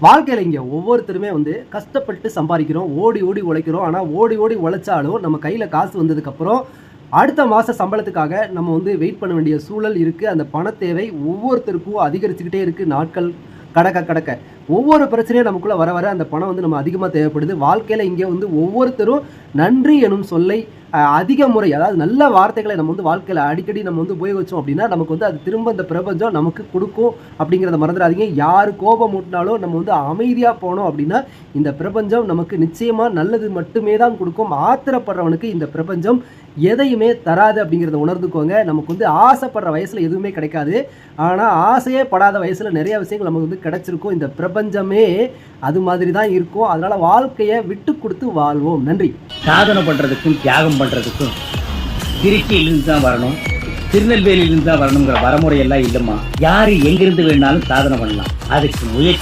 வாழ்க்கையில் இங்கே ஒவ்வொருத்தருமே வந்து கஷ்டப்பட்டு சம்பாதிக்கிறோம், ஓடி ஓடி உழைக்கிறோம். ஆனால் ஓடி ஓடி உழைச்சாலும் நம்ம கையில் காசு வந்ததுக்கப்புறம் அடுத்த மாத சம்பளத்துக்காக நம்ம வந்து வெயிட் பண்ண வேண்டிய சூழல் இருக்குது. அந்த பண தேவை ஒவ்வொருத்தருக்கும் அதிகரிச்சுக்கிட்டே இருக்குது. நாட்கள் கடக்க ஒவ்வொரு பிரச்சனையும் நமக்குள்ளே வர வர அந்த பணம் வந்து நம்ம அதிகமாக தேவைப்படுது. வாழ்க்கையில் இங்கே வந்து ஒவ்வொருத்தரும் நன்றி எனும் சொல்லை அதிக முறை, அதாவது நல்ல வார்த்தைகளை நம்ம வந்து வாழ்க்கையில் அடிக்கடி நம்ம வந்து உபயோகிச்சோம் அப்படின்னா நமக்கு வந்து அது திரும்ப இந்த பிரபஞ்சம் நமக்கு கொடுக்கும் அப்படிங்கிறத மறந்துடாதீங்க. யார் கோபம் ஊட்டினாலும் நம்ம வந்து அமைதியாக போனோம் அப்படின்னா இந்த பிரபஞ்சம் நமக்கு நிச்சயமாக நல்லது மட்டுமே தான் கொடுக்கும். ஆத்திரப்படுறவனுக்கு இந்த பிரபஞ்சம் எதையுமே தராது அப்படிங்கிறத உணர்ந்துக்கோங்க. நமக்கு வந்து ஆசைப்படுற வயசில் எதுவுமே கிடைக்காது, ஆனால் ஆசையே படாத வயசில் நிறைய விஷயங்கள் நமக்கு வந்து கிடைச்சிருக்கும். இந்த பிரபஞ்சமே அது மாதிரி தான் இருக்கும். அதனால் வாழ்க்கையை விட்டு கொடுத்து வாழ்வோம். நன்றி. சாதனை பண்ணுறதுக்கும் தியாகம் பண்ணுறதுக்கும் திருச்சியிலிருந்து தான் வரணும், திருநெல்வேலியிலிருந்து தான் வரணுங்கிற வரமுறையெல்லாம் இல்லைம்மா. யார் எங்கிருந்து வேணாலும் சாதனை பண்ணலாம். அதுக்கு முயற்சி